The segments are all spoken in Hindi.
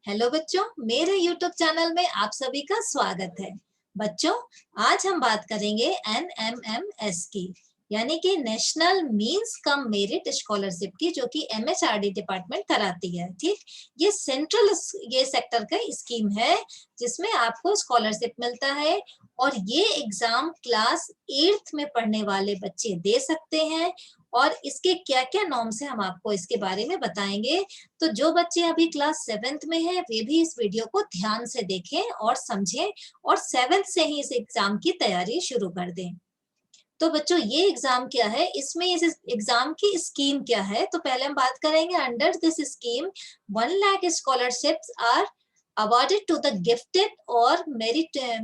हेलो बच्चों, मेरे YouTube चैनल में आप सभी का स्वागत है। बच्चों, आज हम बात करेंगे NMMS की, यानी कि national means cum merit scholarship की, जो कि MHRD डिपार्टमेंट कराती है। ठीक, ये सेंट्रल ये सेक्टर का स्कीम है जिसमें आपको स्कॉलरशिप मिलता है और ये एग्जाम क्लास 8th में पढ़ने वाले बच्चे दे सकते हैं। और इसके क्या क्या नॉर्म्स है हम आपको इसके बारे में बताएंगे। तो जो बच्चे अभी क्लास 7th में हैं वे भी इस वीडियो को ध्यान से देखें और समझें और 7th से ही इस एग्जाम की तैयारी शुरू कर दें। तो बच्चों, ये एग्जाम क्या है, इसमें इस एग्जाम की स्कीम क्या है, तो पहले हम बात करेंगे। Under this scheme 1 lakh scholarships are awarded to the gifted or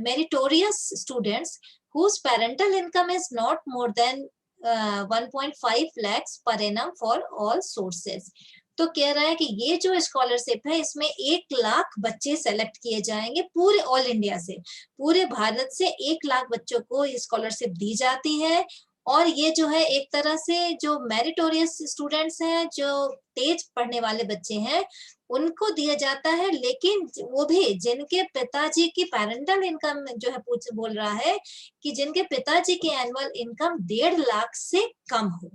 meritorious students whose parental income is not more than 1.5 lakhs per annum for all sources। तो कह रहा है कि ये जो स्कॉलरशिप है इसमें 1 लाख बच्चे सेलेक्ट किए जाएंगे पूरे ऑल इंडिया से। पूरे भारत से 1 लाख बच्चों को ये स्कॉलरशिप दी जाती है। और ये जो है एक तरह से जो मेरिटोरियस स्टूडेंट्स हैं, जो तेज पढ़ने वाले बच्चे हैं, उनको दिया जाता है। लेकिन वो भी जिनके पिताजी की पेरेंटल इनकम जो है बोल रहा है कि जिनके पिताजी की एनुअल इनकम 1.5 लाख से कम हो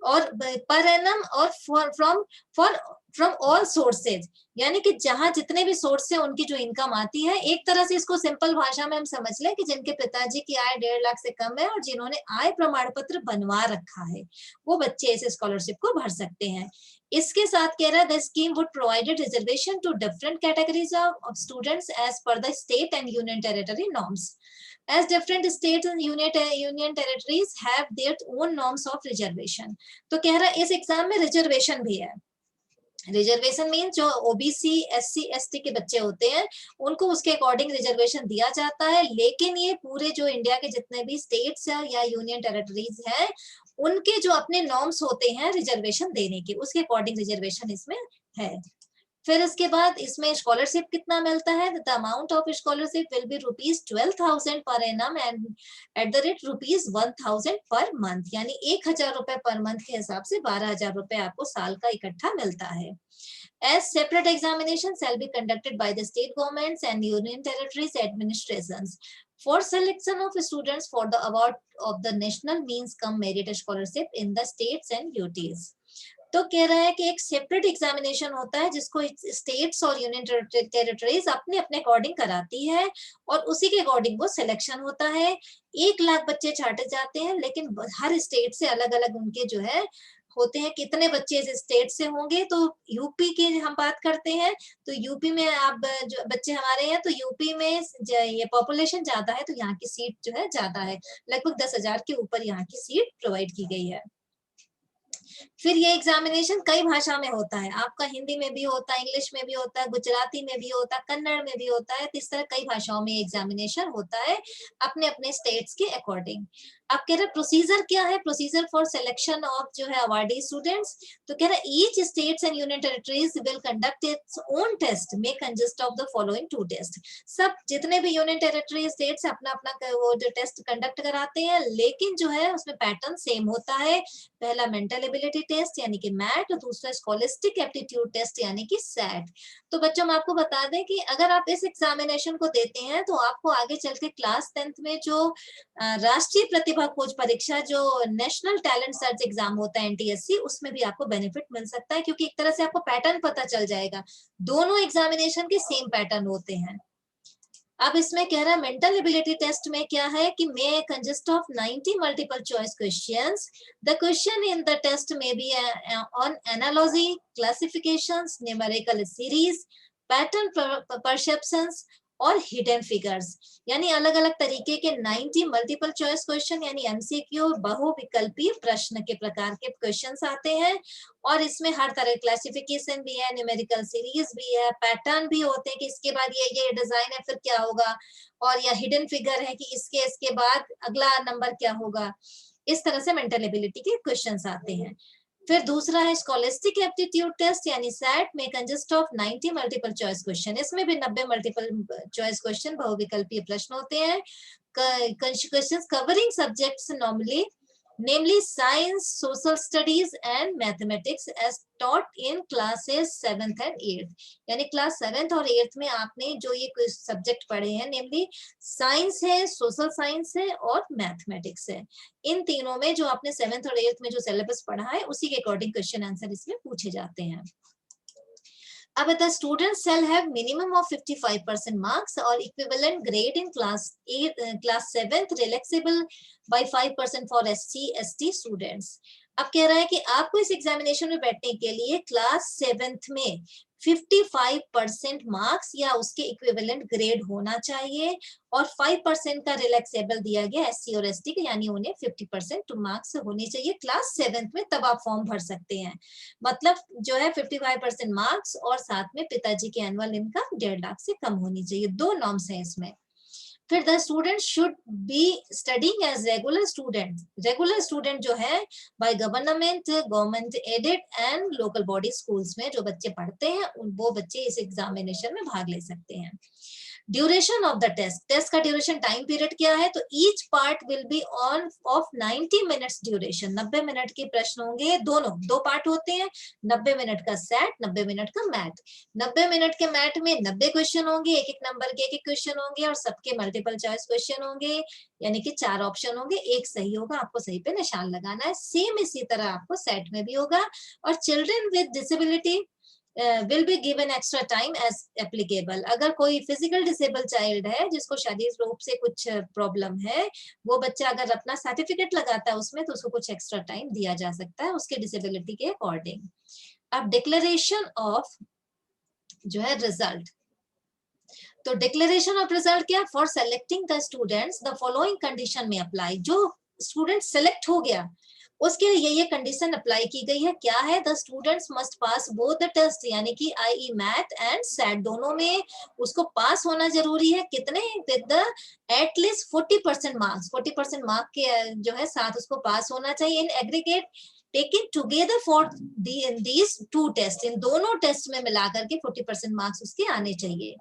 और पर एनम और फ्रॉम ऑल सोर्सेज, यानी कि जहां जितने भी सोर्स से उनकी जो इनकम आती है। एक तरह से इसको सिंपल भाषा में हम समझ लें कि जिनके पिताजी की आय 1.5 लाख से कम है और जिन्होंने आय प्रमाण पत्र बनवा रखा है, वो बच्चे इस स्कॉलरशिप को भर सकते हैं। इसके साथ कह रहा है the scheme would provided reservation to different categories of students as per the state and union territory norms, as different states and union territories have their own norms of reservation। तो कह रहा है इस एग्जाम में रिजर्वेशन भी है। रिजर्वेशन मीन जो ओबीसी SC ST के बच्चे होते हैं उनको उसके अकॉर्डिंग रिजर्वेशन दिया जाता है। लेकिन ये पूरे जो इंडिया के जितने भी स्टेट्स हैं या यूनियन टेरिटरीज हैं, उनके जो अपने नॉर्म्स होते हैं रिजर्वेशन देने के, उसके अकॉर्डिंग रिजर्वेशन इसमें है। फिर इसके बाद इसमें स्कॉलरशिप कितना मिलता है। The amount of scholarship will be ₹12,000 per annum and ₹1,000 per month, यानी 1,000 रुपए पर मंथ के हिसाब से 12,000 रुपए आपको साल का इकट्ठा मिलता है। As separate examinations shall be conducted by the state governments and union territories administrations for selection of students for the award of the national means cum merit scholarship in the states and UTs। तो कह रहा है कि एक सेपरेट एग्जामिनेशन होता है जिसको स्टेट्स और यूनियन टेरिटरीज अपने अपने अकॉर्डिंग कराती है और उसी के अकॉर्डिंग वो सिलेक्शन होता है। 1 लाख बच्चे छांटे जाते हैं, लेकिन हर स्टेट से अलग अलग उनके जो है होते हैं कितने बच्चे इस स्टेट से होंगे। तो यूपी की हम बात करते हैं, तो यूपी में आप जो बच्चे हमारे हैं, तो यूपी में ये पॉपुलेशन ज्यादा है तो यहाँ की सीट जो है ज्यादा है, लगभग 10,000 के ऊपर यहाँ की सीट प्रोवाइड की गई है। फिर ये एग्जामिनेशन कई भाषा में होता है, आपका हिंदी में भी होता है, इंग्लिश में भी होता है, गुजराती में भी होता है, कन्नड़ में भी होता है। तो इस तरह कई भाषाओं में एग्जामिनेशन होता है अपने अपने स्टेट्स के अकॉर्डिंग। अब कह रहे प्रोसीजर क्या है, प्रोसीजर फॉर सिलेक्शन ऑफ जो है अवार्डी स्टूडेंट्स। तो कह रहे each states and union territories will conduct its own test may consist of the following 2 test. सब जितने भी यूनियन टेरिटरी स्टेट्स अपना अपना वो जो टेस्ट कंडक्ट कराते हैं, लेकिन जो है उसमें पैटर्न सेम होता है। पहला मेंटल एबिलिटी टेस्ट यानी कि मैट, दूसरा स्कॉलिस्टिक एप्टीट्यूड टेस्ट यानी कि सैट। तो बच्चों, हम आपको बता दें कि अगर आप इस एग्जामिनेशन को देते हैं तो आपको आगे चल के क्लास 10th में जो राष्ट्रीय प्रतिभा खोज परीक्षा, जो नेशनल टैलेंट सर्च एग्जाम होता है NTSC, उसमें भी आपको बेनिफिट मिल सकता है, क्योंकि एक तरह से आपको पैटर्न पता चल जाएगा। दोनों एग्जामिनेशन के सेम पैटर्न होते हैं। अब इसमें कह रहा है मेंटल एबिलिटी टेस्ट में क्या है कि may consist of 90 multiple choice questions. The question in the test में be on analogy, classifications, numerical series, pattern perceptions और हिडन फिगर्स, यानी अलग अलग तरीके के 90 मल्टीपल चॉइस क्वेश्चन यानी MCQ बहुविकल्पीय प्रश्न के प्रकार के क्वेश्चंस आते हैं। और इसमें हर तरह क्लासिफिकेशन भी है, न्यूमेरिकल सीरीज भी है, पैटर्न भी होते हैं कि इसके बाद ये डिजाइन है फिर क्या होगा, और या हिडन फिगर है कि इसके बाद अगला नंबर क्या होगा। इस तरह से मेंटल एबिलिटी के क्वेश्चंस आते हैं। फिर दूसरा है स्कॉलिस्टिक एप्टीट्यूड टेस्ट यानी सैट में consist of 90 multiple choice question. इसमें भी 90 मल्टीपल चॉइस क्वेश्चन बहुविकल्पीय प्रश्न होते हैं। Questions covering subjects normally namely science, social studies and mathematics as taught in classes 7th and 8th। यानी क्लास 7th और 8th में आपने जो ये कुछ सब्जेक्ट पढ़े हैं, नेमली साइंस है, सोशल साइंस है और मैथमेटिक्स है। इन तीनों में जो आपने 7th और 8th में जो सिलेबस पढ़ा है उसी के अकॉर्डिंग क्वेश्चन आंसर इसमें पूछे जाते हैं। अब the students shall have minimum of 55% marks or equivalent grade in class 7th relaxable by 5% for SC ST students। अब कह रहा है कि आपको इस एग्जामिनेशन में बैठने के लिए क्लास 7th में 55% मार्क्स या उसके इक्विवेलेंट ग्रेड होना चाहिए और 5% का रिलैक्सेबल दिया गया एससी और एसटी के, यानी उन्हें 50% मार्क्स होने चाहिए क्लास 7th में, तब आप फॉर्म भर सकते हैं। मतलब जो है 55% मार्क्स और साथ में पिताजी की एनुअल इनकम 1.5 लाख से कम होनी चाहिए। दो नॉर्म्स हैं इसमें। फिर the student should be studying as regular student. Regular student जो है by government aided and local body schools में जो बच्चे पढ़ते हैं वो बच्चे इस एग्जामिनेशन में भाग ले सकते हैं। Duration of the test, test का ड्यूरेशन टाइम पीरियड क्या है, तो each part will be on of 90 minutes duration. 90 minute के प्रश्न होंगे, दोनों दो पार्ट होते हैं, 90 मिनट का सेट, 90 मिनट का मैथ। 90 मिनट के मैथ में 90 क्वेश्चन होंगे, एक एक नंबर के एक एक क्वेश्चन होंगे और सबके मल्टीपल चॉइस क्वेश्चन होंगे, यानी कि 4 ऑप्शन होंगे, एक सही होगा, आपको सही पे निशान लगाना है। सेम इसी तरह आपको सेट में भी होगा। और children with disability will be given extra time as applicable। अगर कोई फिजिकल डिसेबल चाइल्ड है जिसको शारीरिक रूप से कुछ प्रॉब्लम है, वो बच्चा अगर अपना सर्टिफिकेट लगाता है उसमें तो उसको कुछ एक्स्ट्रा टाइम दिया जा सकता है उसके डिसेबिलिटी के अकॉर्डिंग। अब डिक्लेरेशन ऑफ जो है रिजल्ट, तो डिक्लेरेशन ऑफ रिजल्ट क्या, for selecting the students the following condition में अप्लाई। जो स्टूडेंट सेलेक्ट हो गया उसके लिए ये कंडीशन अप्लाई की गई है। क्या है, the students must pass both the test, यानी कि आईई मैथ एंड सेट दोनों में उसको पास होना जरूरी है। कितने, with the at least 40% marks, 40% mark के जो है साथ उसको पास होना चाहिए in aggregate taking together for these two test. इन दोनों टेस्ट में मिलाकर के 40% मार्क्स उसके आने चाहिए।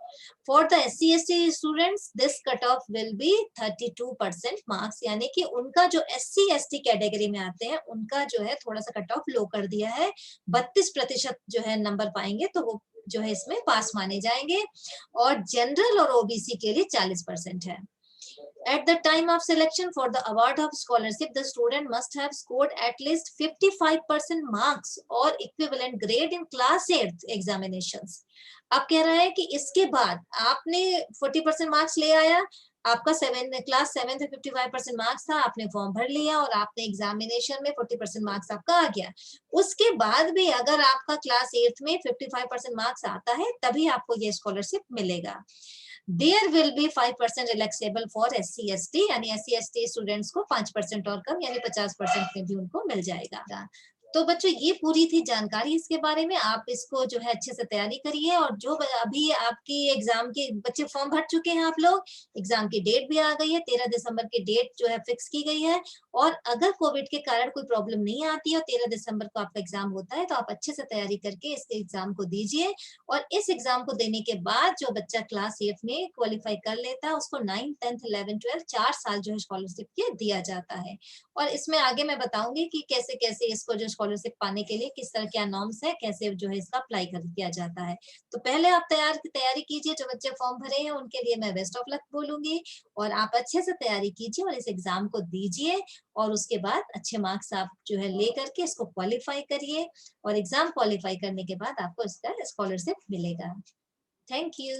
For the SC ST students this cut off will be 32% marks, यानी कि उनका जो SC ST कैटेगरी में आते हैं उनका जो है थोड़ा सा कट ऑफ लो कर दिया है। 32% जो है नंबर पाएंगे तो वो जो है इसमें पास माने जाएंगे। और जनरल और OBC के लिए 40% है। At the time of selection for the award of scholarship, the student must have scored at least 55% marks or equivalent grade in class 8th examinations। अब कह रहा है कि इसके बाद आपने 40% मार्क्स ले आया, आपका क्लास 7 में 55% मार्क्स था, आपने फॉर्म भर लिया और आपने एग्जामिनेशन में 40% मार्क्स आपका आ गया। उसके बाद भी अगर आपका क्लास 8th में 55% मार्क्स आता है तभी आपको ये स्कॉलरशिप मिलेगा। There will be 5% relaxable for SC ST, यानी SC ST स्टूडेंट्स को 5% और कम यानी 50% में भी उनको मिल जाएगा। तो बच्चों ये पूरी थी जानकारी इसके बारे में। आप इसको जो है अच्छे से तैयारी करिए और जो अभी आपकी एग्जाम के बच्चे फॉर्म भर चुके हैं, आप लोग एग्जाम की डेट भी आ गई है, 13 दिसंबर की डेट जो है फिक्स की गई है। और अगर कोविड के कारण कोई प्रॉब्लम नहीं आती है और 13 दिसंबर को आपका एग्जाम होता है तो आप अच्छे से तैयारी करके इस एग्जाम को दीजिए। और इस एग्जाम को देने के बाद जो बच्चा क्लास 8 में क्वालिफाई कर लेता है उसको 9th 10th 11th 12th 4 साल जो है स्कॉलरशिप के दिया जाता है। और इसमें आगे मैं बताऊंगी कि कैसे कैसे इसको जो स्कॉलरशिप पाने के लिए किस तरह क्या नॉर्म्स है, कैसे जो है इसका अप्लाई कर किया जाता है। तो पहले आप तैयारी कीजिए, जो बच्चे फॉर्म भरे हैं उनके लिए मैं बेस्ट ऑफ लक बोलूंगी। और आप अच्छे से तैयारी कीजिए और इस एग्जाम को दीजिए और उसके बाद अच्छे मार्क्स आप जो है ले करके इसको क्वालिफाई करिए और एग्जाम क्वालिफाई करने के बाद आपको इसका स्कॉलरशिप मिलेगा। Thank you.